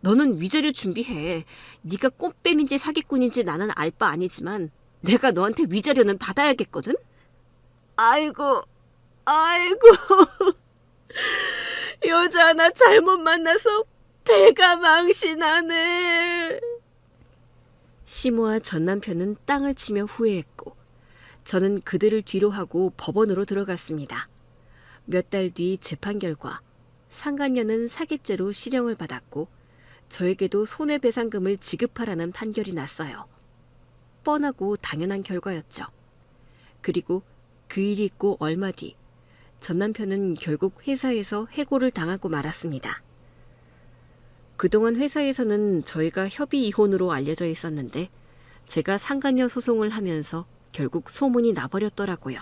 너는 위자료 준비해. 네가 꽃뱀인지 사기꾼인지 나는 알 바 아니지만 내가 너한테 위자료는 받아야겠거든? 아이고. 여자 하나 잘못 만나서 배가 망신하네. 시모와 전 남편은 땅을 치며 후회했고 저는 그들을 뒤로 하고 법원으로 들어갔습니다. 몇 달 뒤 재판 결과 상간녀는 사기죄로 실형을 받았고 저에게도 손해배상금을 지급하라는 판결이 났어요. 뻔하고 당연한 결과였죠. 그리고 그 일이 있고 얼마 뒤 전 남편은 결국 회사에서 해고를 당하고 말았습니다. 그동안 회사에서는 저희가 협의 이혼으로 알려져 있었는데 제가 상간녀 소송을 하면서 결국 소문이 나버렸더라고요.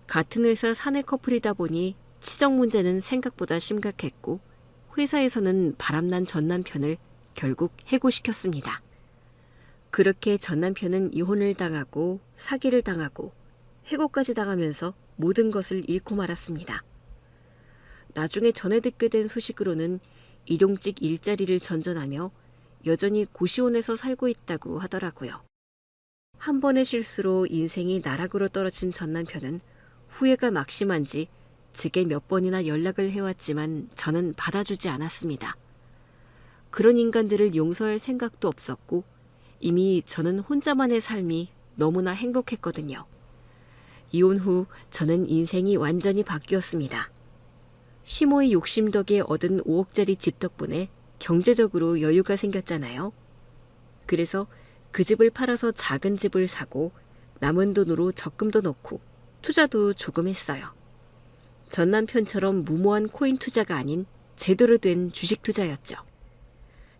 같은 회사 사내 커플이다 보니 치정 문제는 생각보다 심각했고 회사에서는 바람난 전 남편을 결국 해고시켰습니다. 그렇게 전 남편은 이혼을 당하고 사기를 당하고 해고까지 당하면서 모든 것을 잃고 말았습니다. 나중에 전해 듣게 된 소식으로는 일용직 일자리를 전전하며 여전히 고시원에서 살고 있다고 하더라고요. 한 번의 실수로 인생이 나락으로 떨어진 전 남편은 후회가 막심한지 제게 몇 번이나 연락을 해왔지만 저는 받아주지 않았습니다. 그런 인간들을 용서할 생각도 없었고 이미 저는 혼자만의 삶이 너무나 행복했거든요. 이혼 후 저는 인생이 완전히 바뀌었습니다. 시모의 욕심 덕에 얻은 5억짜리 집 덕분에 경제적으로 여유가 생겼잖아요. 그래서 그 집을 팔아서 작은 집을 사고 남은 돈으로 적금도 넣고 투자도 조금 했어요. 전 남편처럼 무모한 코인 투자가 아닌 제대로 된 주식 투자였죠.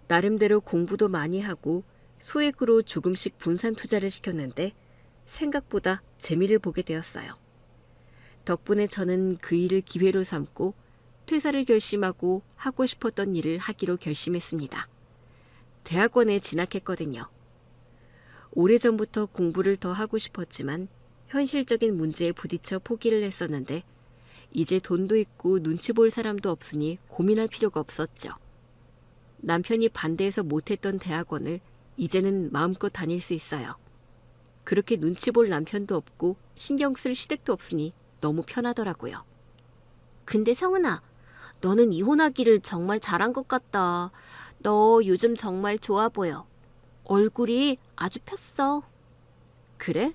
나름대로 공부도 많이 하고 소액으로 조금씩 분산 투자를 시켰는데 생각보다 재미를 보게 되었어요. 덕분에 저는 그 일을 기회로 삼고 퇴사를 결심하고 하고 싶었던 일을 하기로 결심했습니다. 대학원에 진학했거든요. 오래전부터 공부를 더 하고 싶었지만 현실적인 문제에 부딪혀 포기를 했었는데 이제 돈도 있고 눈치 볼 사람도 없으니 고민할 필요가 없었죠. 남편이 반대해서 못했던 대학원을 이제는 마음껏 다닐 수 있어요. 그렇게 눈치 볼 남편도 없고 신경 쓸 시댁도 없으니 너무 편하더라고요. 근데 성은아, 너는 이혼하기를 정말 잘한 것 같다. 너 요즘 정말 좋아 보여. 얼굴이 아주 폈어. 그래?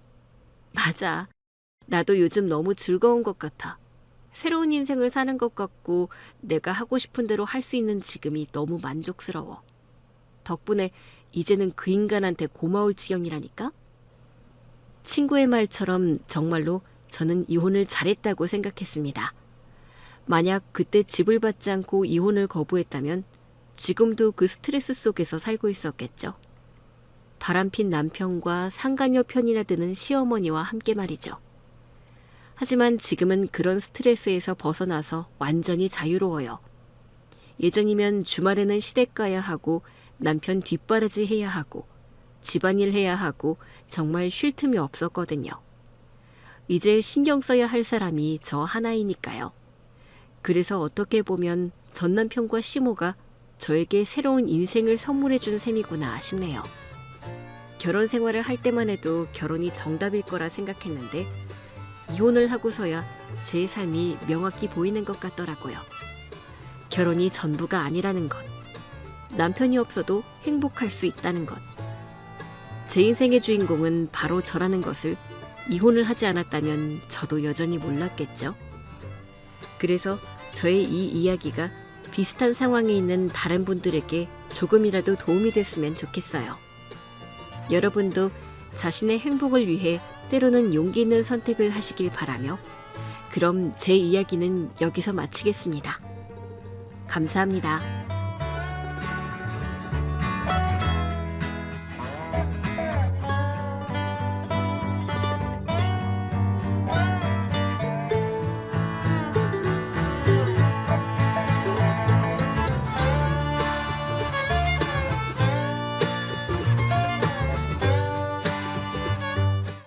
맞아. 나도 요즘 너무 즐거운 것 같아. 새로운 인생을 사는 것 같고 내가 하고 싶은 대로 할 수 있는 지금이 너무 만족스러워. 덕분에 이제는 그 인간한테 고마울 지경이라니까? 친구의 말처럼 정말로 저는 이혼을 잘했다고 생각했습니다. 만약 그때 집을 받지 않고 이혼을 거부했다면 지금도 그 스트레스 속에서 살고 있었겠죠. 바람핀 남편과 상간녀 편이나 드는 시어머니와 함께 말이죠. 하지만 지금은 그런 스트레스에서 벗어나서 완전히 자유로워요. 예전이면 주말에는 시댁 가야 하고 남편 뒷바라지 해야 하고 집안일 해야 하고 정말 쉴 틈이 없었거든요. 이제 신경 써야 할 사람이 저 하나이니까요. 그래서 어떻게 보면 전 남편과 시모가 저에게 새로운 인생을 선물해 준 셈이구나 싶네요. 결혼 생활을 할 때만 해도 결혼이 정답일 거라 생각했는데 이혼을 하고서야 제 삶이 명확히 보이는 것 같더라고요. 결혼이 전부가 아니라는 것. 남편이 없어도 행복할 수 있다는 것. 제 인생의 주인공은 바로 저라는 것을 이혼을 하지 않았다면 저도 여전히 몰랐겠죠. 그래서 저의 이 이야기가 비슷한 상황에 있는 다른 분들에게 조금이라도 도움이 됐으면 좋겠어요. 여러분도 자신의 행복을 위해 때로는 용기 있는 선택을 하시길 바라며, 그럼 제 이야기는 여기서 마치겠습니다. 감사합니다.